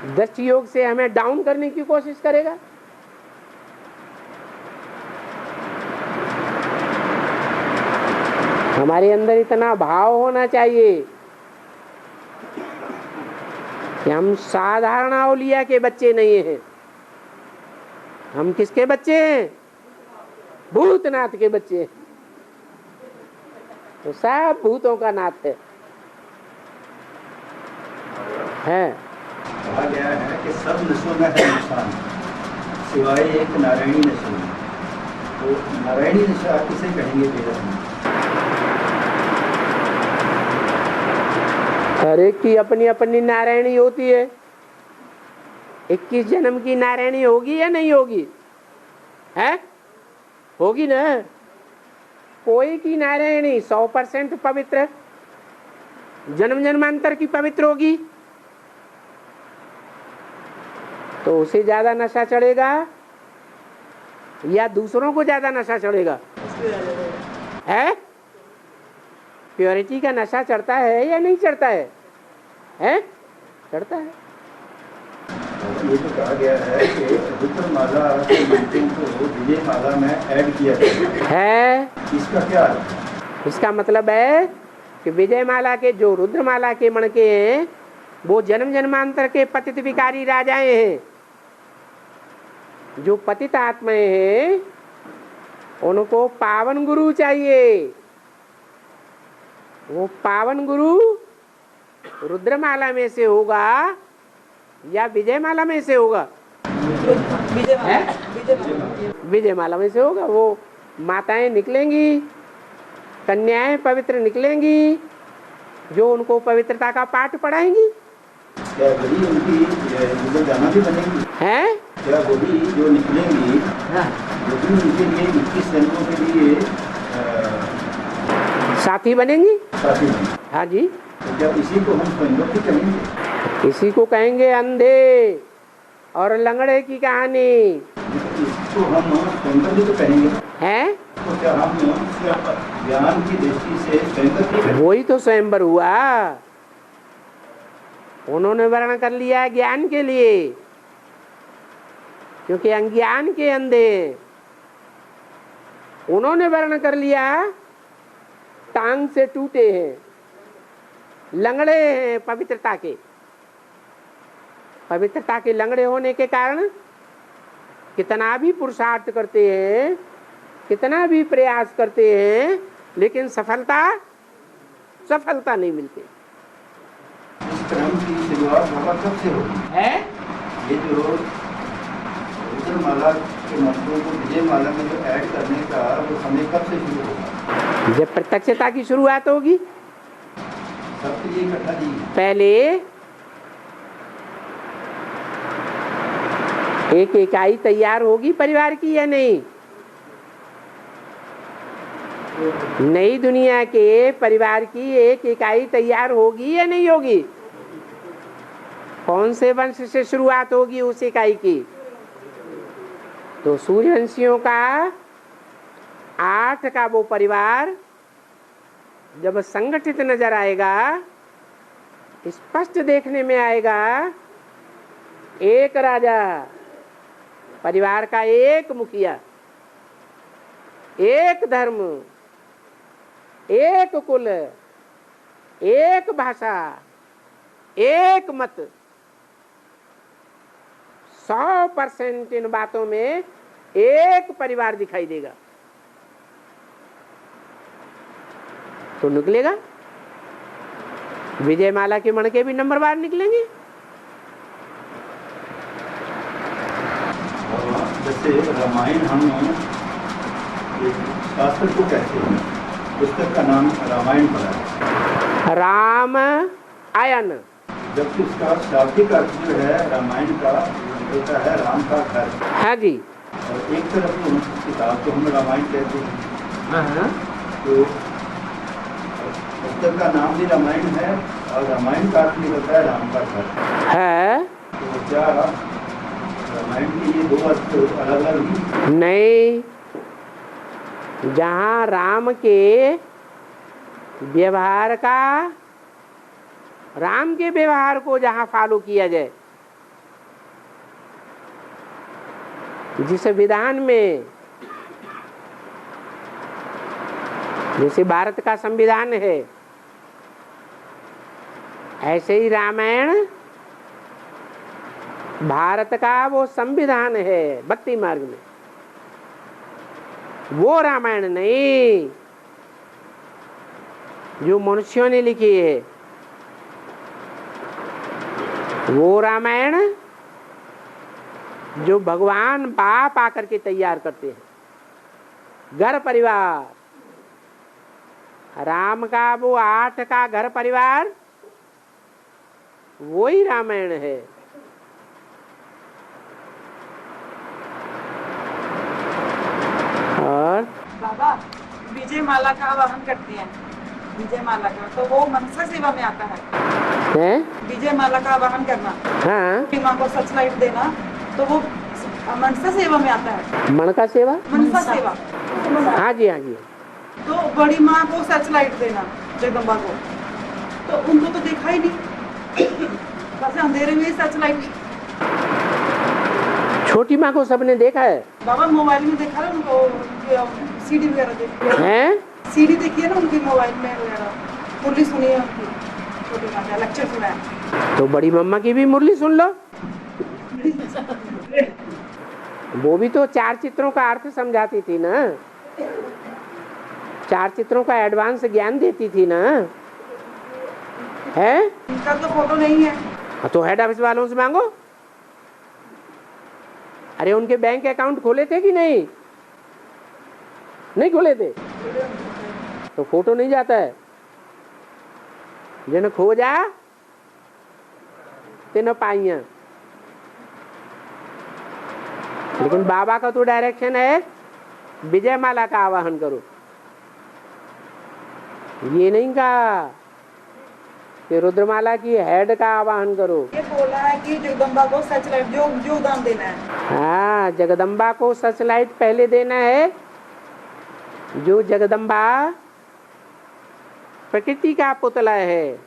दृष्टि योग से हमें डाउन करने की कोशिश करेगा। हमारे अंदर इतना भाव होना चाहिए कि हम साधारण औलिया के बच्चे नहीं हैं। हम किसके बच्चे हैं? भूतनाथ के बच्चे हैं। तो सब भूतों का नाथ है। कहा गया है कि सब नशों में है नुकसान सिवाय एक नारायणी नशे में। तो नारायणी नशा किसे कहेंगे वेद में? हर एक की अपनी अपनी नारायणी होती है। 21 जन्म की नारायणी होगी या नहीं होगी? है होगी ना। कोई की नारायणी 100% पवित्र जन्म जन्मांतर की पवित्र होगी तो उसे ज्यादा नशा चढ़ेगा या दूसरों को ज्यादा नशा चढ़ेगा? है प्योरिटी का नशा चढ़ता है या नहीं चढ़ता है? हैं? चढ़ता है। ये तो कहा गया है कि रुद्रमाला के मंत्रों को विजय माला में ऐड किया गया है। इसका क्या अर्थ है? इसका मतलब है कि विजय माला के जो रुद्रमाला के मणके हैं वो जन्म जन्मांतर के पतित विकारी राजाएं हैं। जो पतित आत्माएं हैं उनको पावन गुरु चाहिए। वो पावन गुरु रुद्रमाला में से होगा या विजय माला में से होगा? विजय माला में से होगा। वो माताएं निकलेंगी, कन्याएं पवित्र निकलेंगी जो उनको पवित्रता का पाठ पढ़ाएंगी। क्या वही उनकी जाना भी बनेगी? हैं? क्या वही जो निकलेंगी वो भी उनके लिए 21 जन्मों के लिए साथी बनेंगी? साथी बनेंगी? हाँ जी। तो क्या इसी को हम स्वयंवर कहेंगे? इसी को कहेंगे अंधे और लंगड़े की कहानी। इसको हम स्वयंवर भी तो कहेंगे हैं? तो क्या हम ज्ञान की दृष्टि से स्वयंवर? वही तो स्वयंवर हुआ। उन्होंने वर्ण कर लिया ज्ञान के लिए क्योंकि अज्ञान के अंधे। उन्होंने वर्ण कर लिया टांग से टूटे हैं, लंगड़े हैं पवित्रता के। पवित्रता के लंगड़े होने के कारण कितना भी पुरुषार्थ करते हैं, कितना भी प्रयास करते हैं, लेकिन सफलता नहीं मिलती। इस क्रम की शुरुआत बाबा कब से होगी? है ये जो रुद्रमाला के मंत्रों को विजय माला में जो ऐड करने का वो समय कब से शुरू होगा? जब प्रत्यक्षता की शुरुआत होगी। सबके लिए इकट्ठा नहीं है। पहले एक इकाई तैयार होगी परिवार की या नहीं? नई दुनिया के परिवार की एक इकाई तैयार होगी या नहीं होगी? कौन से वंश से शुरुआत होगी उस इकाई की? तो सूर्यवंशियों का 8 का वो परिवार जब संगठित नजर आएगा, स्पष्ट देखने में आएगा, एक राजा, परिवार का एक मुखिया, एक धर्म, एक कुल, एक भाषा, एक मत, 100% इन बातों में एक परिवार दिखाई देगा तो निकलेगा। विजयमाला के मणके भी नंबरवार निकलेंगे। जैसे रामायण हम शास्त्र को कहते हैं, पुस्तक का नाम रामायण पड़ा है। राम आयन, जबकि उसका शाब्दिक अर्थ जो है रामायण का होता है राम का घर। हाँ जी। और एक तरफ तो किताब को हम रामायण कहते हैं, तो पुस्तक का नाम भी रामायण है और रामायण का अर्थ निकलता है राम का घर है। तो क्या रामायण के ये दो अर्थ अलग अलग नहीं, जहाँ राम के व्यवहार का, राम के व्यवहार को जहाँ फॉलो किया जाए, जिस विधान में, जैसे भारत का संविधान है, ऐसे ही रामायण भारत का वो संविधान है भक्ति मार्ग में। वो रामायण नहीं जो मनुष्यों ने लिखी है, वो रामायण जो भगवान बाप आकर के तैयार करते हैं। घर परिवार, राम का वो 8 का घर परिवार, वो ही रामायण है। और बाबा विजय माला का आवाहन करते हैं, विजय माला का, तो वो मनसा सेवा में आता है। विजय माला का आवाहन करना, हाँ, माँ को सच लाइट देना, तो वो मनसा सेवा में आता है। मनका सेवा, मनसा सेवा, हाँ जी, हाँ जी। तो बड़ी माँ को सच लाइट देना, जगदम्बा को, तो उनको तो देखा ही नहीं, बस अंधेरे में सच लाइट। छोटी माँ को सबने देखा है बाबा, मोबाइल में देखा ना उनको, सीडी वगैरह देखी हैं? सीडी देखी है ना उनकी मोबाइल में वगैरह, मुरली सुनी है उनकी, छोटी माँ का लेक्चर सुना है। तो बड़ी मम्मा की भी मुरली सुन लो। वो भी तो 4 चित्रों का अर्थ समझाती थी ना, 4 चित्रों का एडवांस ज्ञान देती थी ना, है? उनका तो फोटो नहीं है। तो हेड ऑफिस वालों से मांगो। अरे उनके बैंक अकाउंट खोले थे कि नहीं? नहीं खोले थे तो फोटो नहीं जाता है। जिन खो जा तेन पाइया। लेकिन बाबा का तो डायरेक्शन है विजय माला का आवाहन करो। ये नहीं कहा कि रुद्रमाला की हेड का आवाहन करो। ये बोला है कि जगदम्बा को सच लाइट जो योगदान देना है। हाँ, जगदम्बा को सच लाइट पहले देना है। जो जगदम्बा प्रकृति का पुतला है,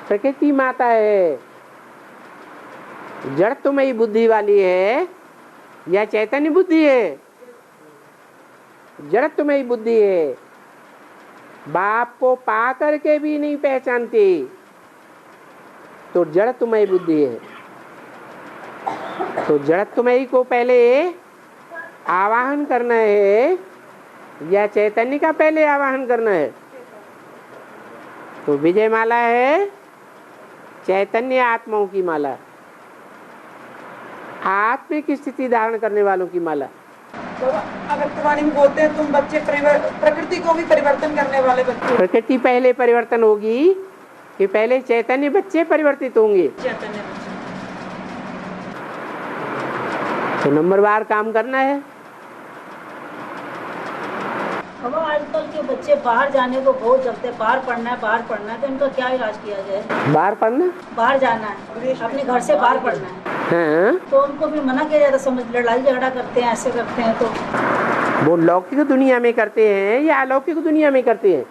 प्रकृति माता है, जड़त्वमयी बुद्धि वाली है या चैतन्य बुद्धि है? जड़त्वमयी बुद्धि है। बाप को पा करके भी नहीं पहचानती तो जड़त्वमयी बुद्धि है। तो जड़त्वमयी को पहले आवाहन करना है या चैतन्य का पहले आवाहन करना है? तो विजय माला है चैतन्य आत्माओं की माला, आत्मिक स्थिति धारण करने वालों की माला। तो अगर तुम्हारी में बोलते हैं तुम बच्चे प्रकृति को भी परिवर्तन करने वाले बच्चे। प्रकृति पहले परिवर्तन होगी कि पहले चैतन्य बच्चे परिवर्तित होंगे? चैतन्य बच्चे। तो नंबरवार काम करना है। अब आजकल के बच्चे बाहर जाने को बहुत जलते हैं, बाहर पढ़ना है, तो इनका क्या इलाज किया जाए? बाहर पढ़ना, बाहर जाना है, अपने घर से बाहर पढ़ना है। हाँ, तो उनको भी मना किया जाता, समझ लड़ाई झगड़ा करते हैं, ऐसे करते हैं। तो वो लौकिक दुनिया में करते हैं या अलौकिक दुनिया में करते हैं?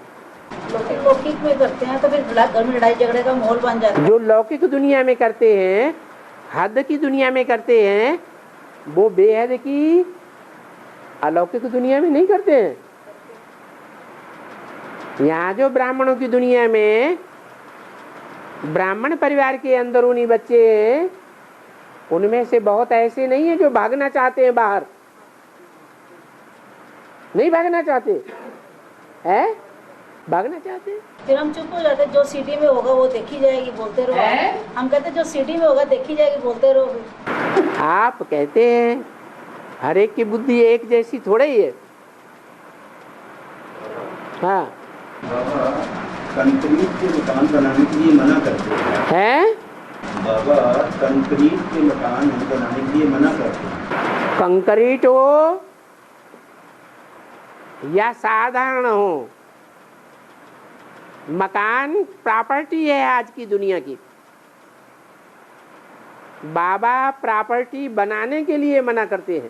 लौकिक में करते हैं, तो फिर घर में लड़ाई झगड़े का माहौल बन जाता है। जो लौकिक दुनिया में करते हैं, हद की दुनिया में करते हैं, वो बेहद की अलौकिक दुनिया में नहीं करते हैं। यहाँ जो ब्राह्मणों की दुनिया में ब्राह्मण परिवार के अंदरूनी बच्चे हैं, उनमें से बहुत ऐसे नहीं है जो भागना चाहते हैं बाहर, नहीं भागना चाहते है, भागना चाहते हैं। फिर हम चुप हो जाते, जो सिटी में होगा वो देखी जाएगी, बोलते रहो। हम कहते जो सिटी में होगा देखी जाएगी, बोलते रहो। आप कहते हैं हर एक की बुद्धि एक जैसी थोड़ा ही है। हाँ, बाबा कंक्रीट के मकान बनाने के लिए मना करते हैं। बाबा कंक्रीट के मकान बनाने के लिए मना करते हैं। कंक्रीट हो या साधारण हो, मकान प्रॉपर्टी है आज की दुनिया की। बाबा प्रॉपर्टी बनाने के लिए मना करते हैं।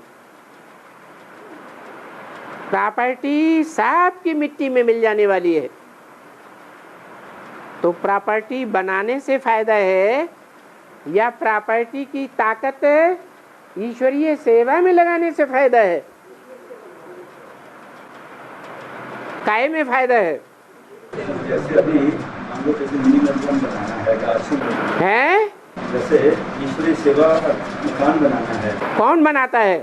प्रॉपर्टी सबकी मिट्टी में मिल जाने वाली है, तो प्रॉपर्टी बनाने से फायदा है या प्रॉपर्टी की ताकत ईश्वरीय सेवा में लगाने से फायदा है? काय में फायदा है? जैसे अभी हमको जैसे मिनी मंदिर बनाना है, जैसे ईश्वरीय सेवा मकान बनाना है। कौन बनाता है?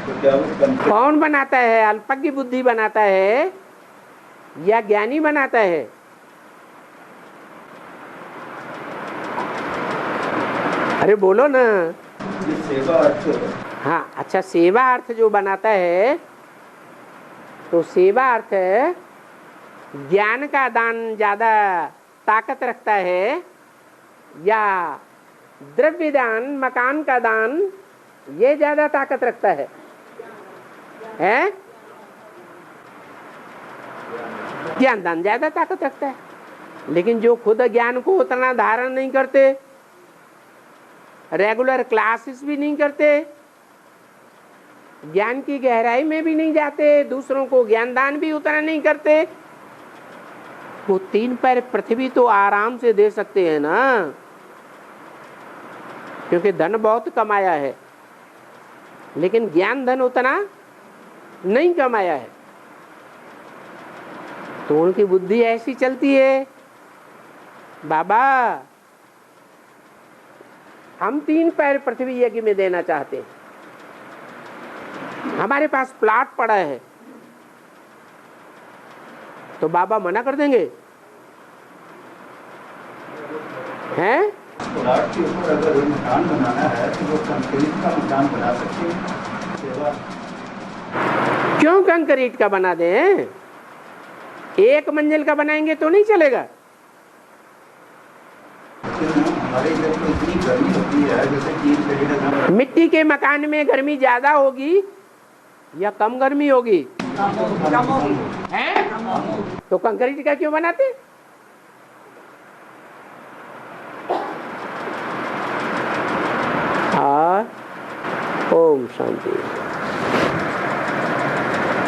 तो क्या वो कौन बनाता है? अल्पज्ञ बुद्धि बनाता है या ज्ञानी बनाता है? अरे बोलो ना। ये सेवा अर्थ, हाँ अच्छा, सेवा अर्थ जो बनाता है, तो सेवा अर्थ ज्ञान का दान ज्यादा ताकत रखता है या द्रव्य दान, मकान का दान, ये ज्यादा ताकत रखता है? ज्ञान दान ज्यादा ताकत रखता है। लेकिन जो खुद ज्ञान को उतना धारण नहीं करते, रेगुलर क्लासेस भी नहीं करते, ज्ञान की गहराई में भी नहीं जाते, दूसरों को ज्ञान दान भी उतना नहीं करते, वो 3 पैर पृथ्वी तो आराम से दे सकते हैं ना, क्योंकि धन बहुत कमाया है, लेकिन ज्ञान धन उतना नहीं कमाया है। तो उनकी बुद्धि ऐसी चलती है, बाबा हम 3 पैर पृथ्वी यज्ञ में देना चाहते हैं, हमारे पास प्लाट पड़ा है, तो बाबा मना कर देंगे? हैं? प्लाट के ऊपर अगर मकान बनाना है तो वो कंक्रीट का मकान बना सकते हैं। सेवा क्यों कंक्रीट का बना दें? 1 मंजिल का बनाएंगे तो नहीं चलेगा? हमारे इधर तो इतनी गर्मी होती है, जैसे 3 पेड़ मिट्टी के मकान में गर्मी ज्यादा होगी या कम गर्मी होगी? कम होगी। तो कंक्रीट का क्यों बनाते? ओम शांति।